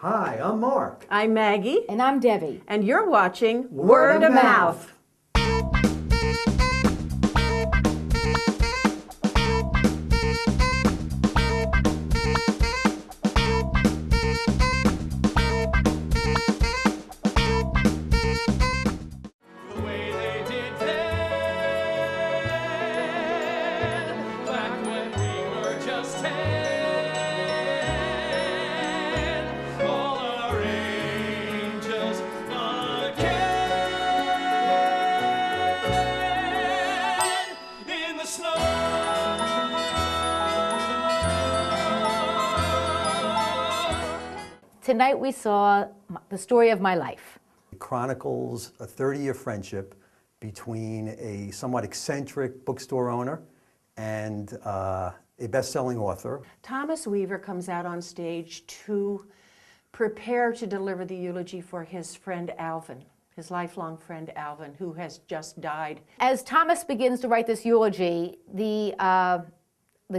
Hi, I'm Mark. I'm Maggie. And I'm Debbie. And you're watching Word of Mouth. Tonight we saw the story of my life. It chronicles a 30-year friendship between a somewhat eccentric bookstore owner and a best-selling author. Thomas Weaver comes out on stage to prepare to deliver the eulogy for his friend Alvin, his lifelong friend Alvin, who has just died. As Thomas begins to write this eulogy, the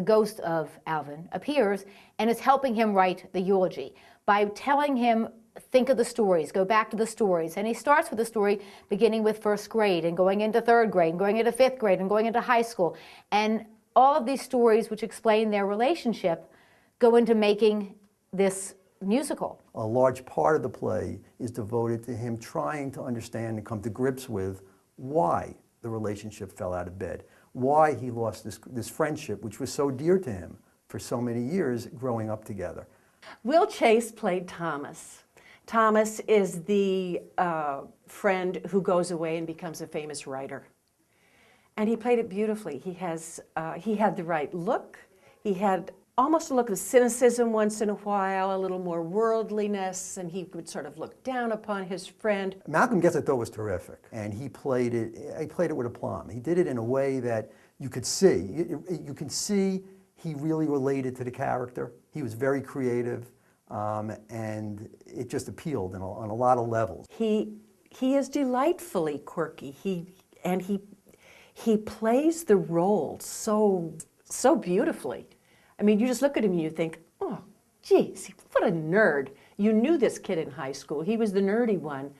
ghost of Alvin appears and is helping him write the eulogy by telling him, think of the stories, go back to the stories. And he starts with the story beginning with first grade and going into third grade and going into fifth grade and going into high school. And all of these stories which explain their relationship go into making this musical. A large part of the play is devoted to him trying to understand and come to grips with why the relationship fell out of bed, why he lost this friendship, which was so dear to him for so many years growing up together. Will Chase played Thomas. Thomas is the friend who goes away and becomes a famous writer. And he played it beautifully. He had the right look. He had almost a look of cynicism once in a while, a little more worldliness, and he would sort of look down upon his friend. Malcolm Gets It, though, was terrific, and he played it with aplomb. He did it in a way that you could see. You can see he really related to the character. He was very creative, and it just appealed on a lot of levels. He is delightfully quirky. He plays the role so beautifully. I mean, you just look at him and you think, oh, geez, what a nerd. You knew this kid in high school. He was the nerdy one.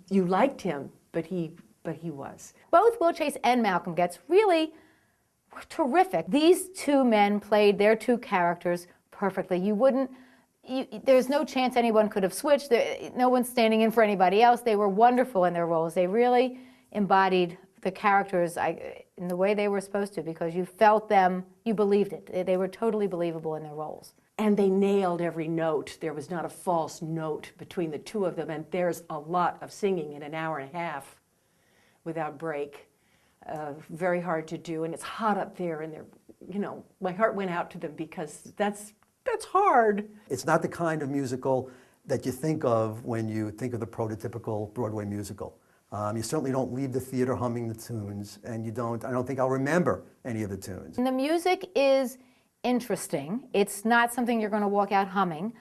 You liked him, but he was. Both Will Chase and Malcolm Getz really were terrific. These two men played their two characters perfectly. There's no chance anyone could have switched. No one's standing in for anybody else. They were wonderful in their roles. They really embodied the characters in the way they were supposed to, because you felt them, you believed it. They were totally believable in their roles. And they nailed every note. There was not a false note between the two of them, and there's a lot of singing in an hour and a half without break. Very hard to do, and it's hot up there, and my heart went out to them because that's hard. It's not the kind of musical that you think of when you think of the prototypical Broadway musical. You certainly don't leave the theater humming the tunes, and I don't think I'll remember any of the tunes. And the music is interesting. It's not something you're going to walk out humming.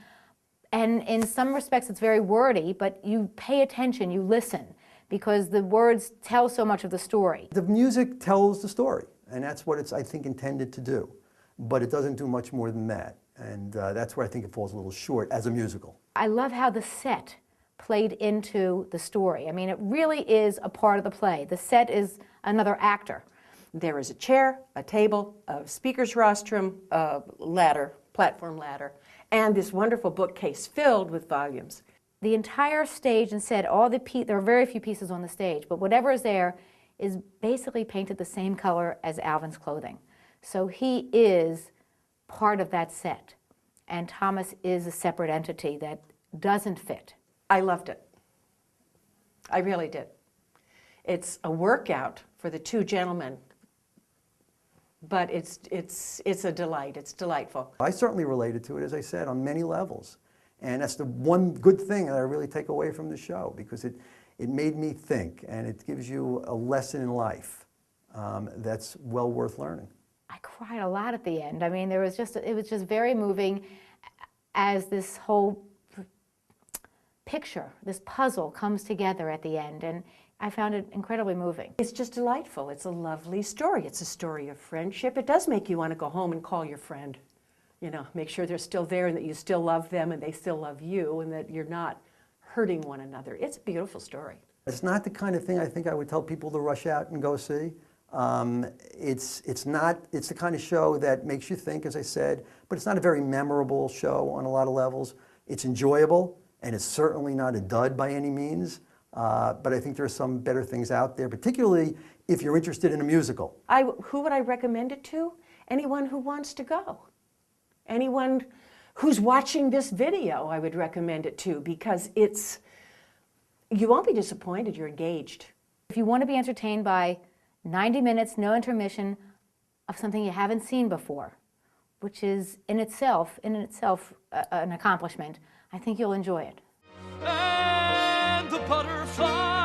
And in some respects it's very wordy, but you pay attention, you listen, because the words tell so much of the story. The music tells the story, and that's what it's, I think, intended to do. But it doesn't do much more than that, and that's where I think it falls a little short as a musical. I love how the set played into the story. I mean, it really is a part of the play. The set is another actor. There is a chair, a table, a speaker's rostrum, a ladder, platform ladder, and this wonderful bookcase filled with volumes. The entire stage and set, there are very few pieces on the stage, but whatever is there is basically painted the same color as Alvin's clothing. So he is part of that set, and Thomas is a separate entity that doesn't fit. I loved it. I really did. It's a workout for the two gentlemen, but it's a delight. It's delightful. I certainly related to it, as I said, on many levels. And that's the one good thing that I really take away from the show, because it made me think, and it gives you a lesson in life that's well worth learning. I cried a lot at the end. I mean, it was just very moving as this whole picture, this puzzle comes together at the end, and I found it incredibly moving. It's just delightful. It's a lovely story. It's a story of friendship. It does make you want to go home and call your friend. you know, make sure they're still there and that you still love them and they still love you and that you're not hurting one another. It's a beautiful story. It's not the kind of thing I think I would tell people to rush out and go see. It's the kind of show that makes you think, as I said, but it's not a very memorable show on a lot of levels. It's enjoyable, and it's certainly not a dud by any means. But I think there are some better things out there, particularly if you're interested in a musical. Who would I recommend it to? Anyone who wants to go. Anyone who's watching this video, I would recommend it to, because you won't be disappointed, you're engaged. If you want to be entertained by 90 minutes, no intermission, of something you haven't seen before, which is in itself an accomplishment, I think you'll enjoy it. And the butterfly